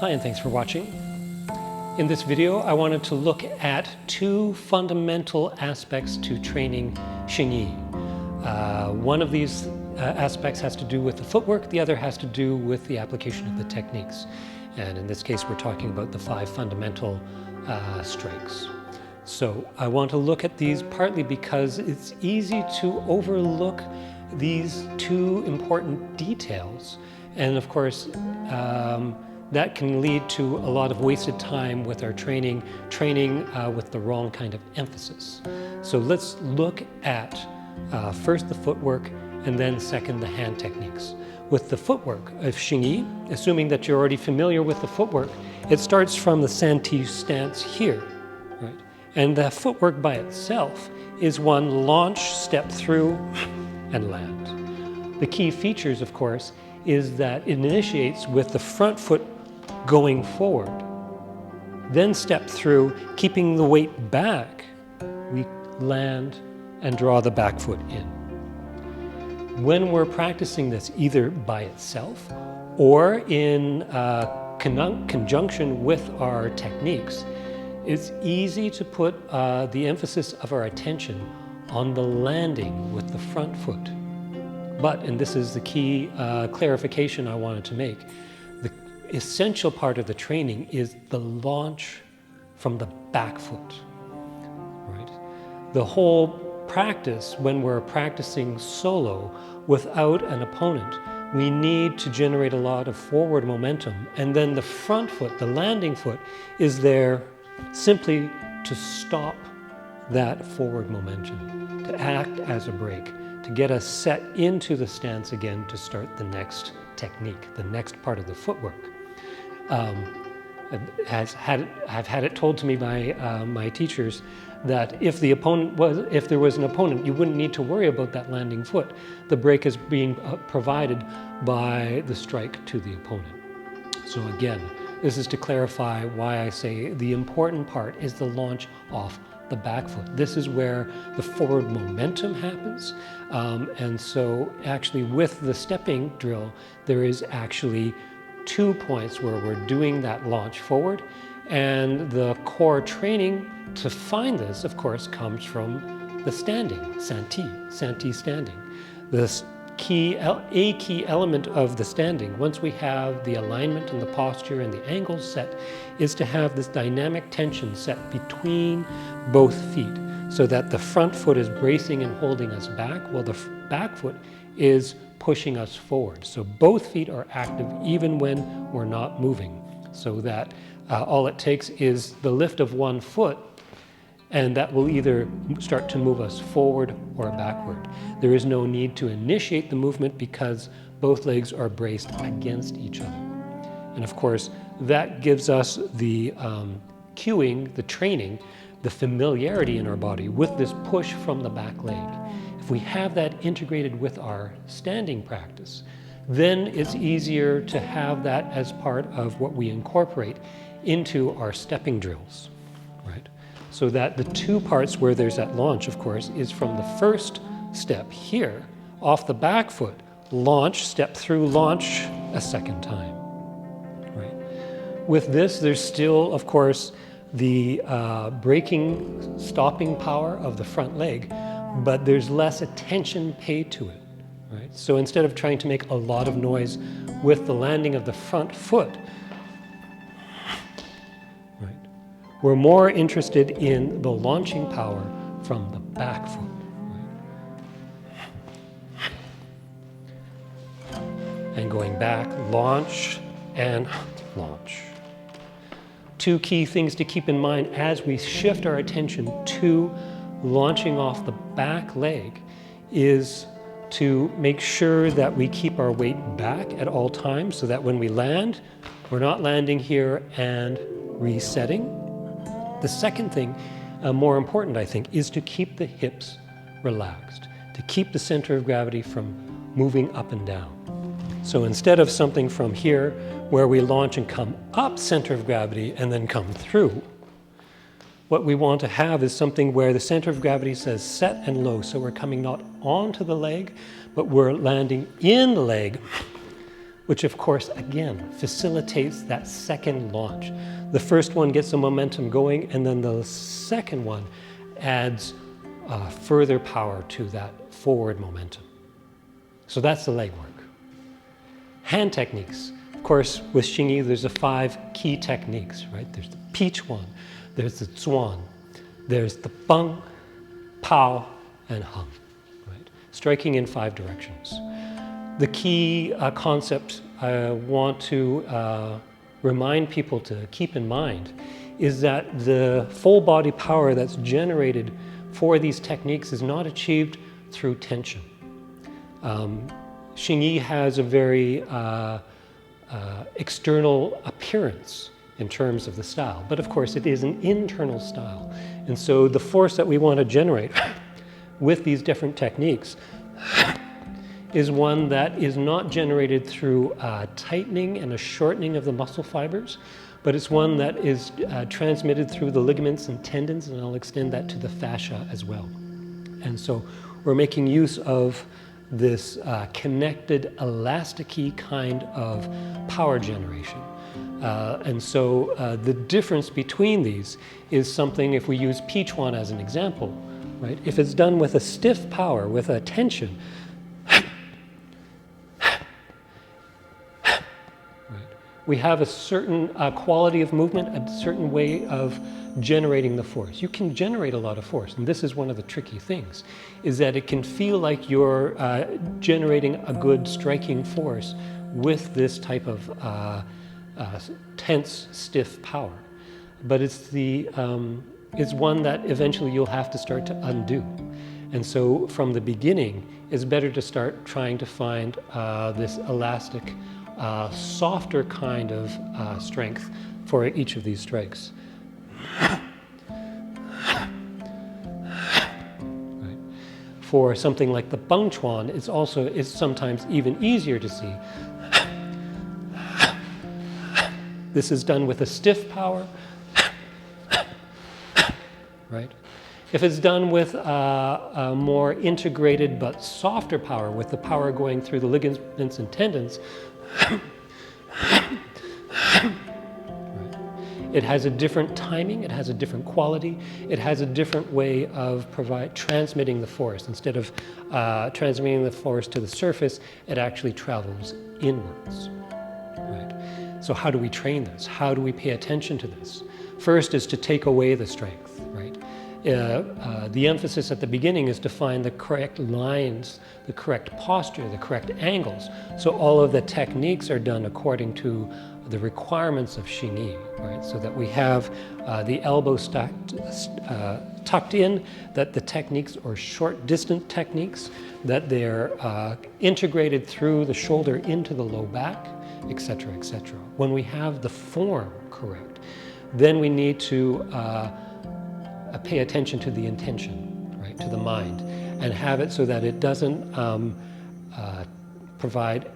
Hi, and thanks for watching. In this video, I wanted to look at two fundamental aspects to training Xingyi. One of these aspects has to do with the footwork, the other has to do with the application of the techniques. And in this case, we're talking about the 5 fundamental strikes. So I want to look at these partly because it's easy to overlook these two important details. And of course, that can lead to a lot of wasted time with our training with the wrong kind of emphasis. So let's look at first the footwork and then second the hand techniques. With the footwork of Xingyi, assuming that you're already familiar with the footwork, it starts from the Santi stance here, right? And the footwork by itself is one launch, step through, and land. The key features, of course, is that it initiates with the front foot going forward, then step through, keeping the weight back, we land and draw the back foot in. When we're practicing this either by itself or in conjunction with our techniques, it's easy to put the emphasis of our attention on the landing with the front foot. But, and this is the key clarification I wanted to make, the essential part of the training is the launch from the back foot, right? The whole practice, when we're practicing solo without an opponent, we need to generate a lot of forward momentum. And then the front foot, the landing foot, is there simply to stop that forward momentum, to act as a brake, to get us set into the stance again to start the next technique, the next part of the footwork. I've had it told to me by my teachers that if there was an opponent, you wouldn't need to worry about that landing foot. The break is being provided by the strike to the opponent. So again, this is to clarify why I say the important part is the launch off the back foot. This is where the forward momentum happens. And so actually with the stepping drill, there is actually 2 points where we're doing that launch forward. And the core training to find this, of course, comes from the standing, Santi standing. A key element of the standing, once we have the alignment and the posture and the angle set, is to have this dynamic tension set between both feet so that the front foot is bracing and holding us back while the back foot is pushing us forward. So both feet are active even when we're not moving, so that all it takes is the lift of one foot and that will either start to move us forward or backward. There is no need to initiate the movement because both legs are braced against each other. And of course, that gives us the cueing, the training, the familiarity in our body with this push from the back leg. If we have that integrated with our standing practice, then it's easier to have that as part of what we incorporate into our stepping drills, right? So that the 2 parts where there's that launch, of course, is from the first step here, off the back foot, launch, step through, launch a second time, right? With this, there's still, of course, the braking, stopping power of the front leg, but there's less attention paid to it, right? So instead of trying to make a lot of noise with the landing of the front foot, right, we're more interested in the launching power from the back foot, right? And going back, launch and launch. 2 key things to keep in mind as we shift our attention to launching off the back leg is to make sure that we keep our weight back at all times so that when we land, we're not landing here and resetting. The second thing, more important I think, is to keep the hips relaxed, to keep the center of gravity from moving up and down. So instead of something from here where we launch and come up center of gravity and then come through, what we want to have is something where the center of gravity says set and low. So we're coming not onto the leg, but we're landing in the leg, which of course, again, facilitates that second launch. The first one gets the momentum going, and then the second one adds further power to that forward momentum. So that's the leg work. Hand techniques. Of course, with Xingyi, there's the 5 key techniques, right? There's the peach one, there's the zuan, there's the beng, pao, and heng, right? Striking in 5 directions. The key concept I want to remind people to keep in mind is that the full body power that's generated for these techniques is not achieved through tension. Xingyi has a very external appearance in terms of the style, but of course it is an internal style. And so the force that we want to generate with these different techniques is one that is not generated through a tightening and a shortening of the muscle fibers, but it's one that is transmitted through the ligaments and tendons, and I'll extend that to the fascia as well. And so we're making use of this connected, elasticy kind of power generation. And so the difference between these is something, if we use Pichuan as an example, right? If it's done with a stiff power, with a tension, we have a certain quality of movement, a certain way of generating the force. You can generate a lot of force, and this is one of the tricky things, is that it can feel like you're generating a good striking force with this type of tense, stiff power. But it's one that eventually you'll have to start to undo. And so from the beginning, it's better to start trying to find this elastic, softer kind of strength for each of these strikes. Right. For something like the Beng Chuan, it's sometimes even easier to see. This is done with a stiff power, right? If it's done with a more integrated but softer power, with the power going through the ligaments and tendons, it has a different timing, it has a different quality, it has a different way of transmitting the force. Instead of transmitting the force to the surface, it actually travels inwards. Right? So how do we train this? How do we pay attention to this? First is to take away the strength, right? The emphasis at the beginning is to find the correct lines, the correct posture, the correct angles. So all of the techniques are done according to the requirements of Xingyi, right? So that we have the elbow tucked in, that the techniques are short distance techniques, that they're integrated through the shoulder into the low back, etc., etc. When we have the form correct, then we need to pay attention to the intention, right, to the mind, and have it so that it doesn't provide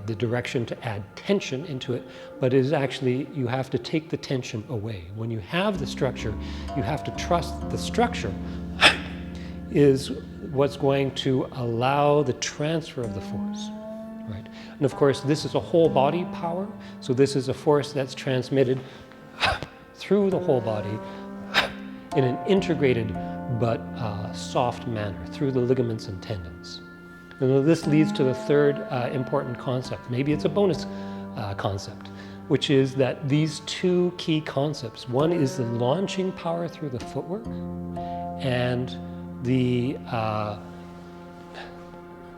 the direction to add tension into it, but it is actually, you have to take the tension away. When you have the structure, you have to trust the structure is what's going to allow the transfer of the force, right? And of course, this is a whole body power, so this is a force that's transmitted through the whole body in an integrated but soft manner through the ligaments and tendons. And this leads to the third important concept. Maybe it's a bonus concept, which is that these two key concepts, one is the launching power through the footwork and the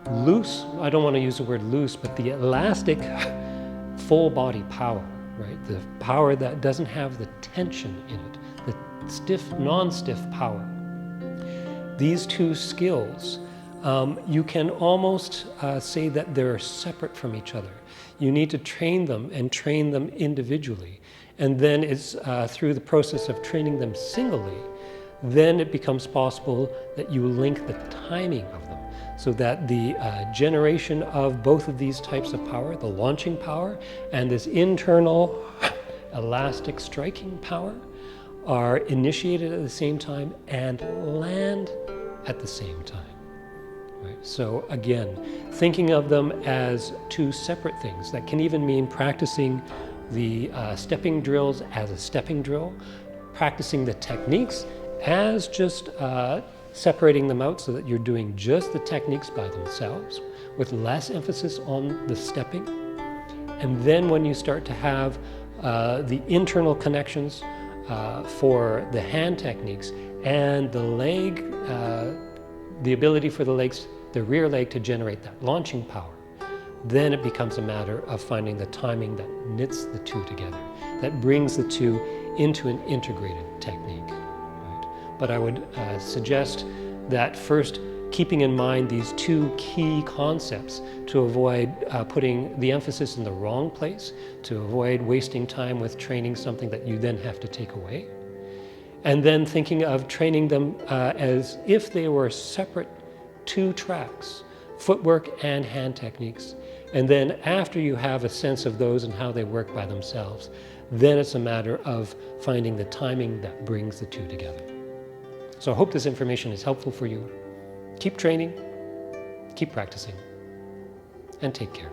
loose, I don't want to use the word loose, but the elastic full body power, right? The power that doesn't have the tension in it, the stiff, non-stiff power. These two skills, you can almost say that they're separate from each other. You need to train them and train them individually. And then it's through the process of training them singly, then it becomes possible that you link the timing of them so that the generation of both of these types of power, the launching power and this internal elastic striking power, are initiated at the same time and land at the same time. Right? So again, thinking of them as two separate things. That can even mean practicing the stepping drills as a stepping drill, practicing the techniques as just separating them out so that you're doing just the techniques by themselves with less emphasis on the stepping. And then when you start to have the internal connections for the hand techniques and the leg, the ability for the legs, the rear leg to generate that launching power, then it becomes a matter of finding the timing that knits the two together, that brings the two into an integrated technique. Right? But I would suggest that first keeping in mind these two key concepts to avoid putting the emphasis in the wrong place, to avoid wasting time with training something that you then have to take away. And then thinking of training them as if they were separate two tracks, footwork and hand techniques. And then after you have a sense of those and how they work by themselves, then it's a matter of finding the timing that brings the two together. So I hope this information is helpful for you. Keep training, keep practicing, and take care.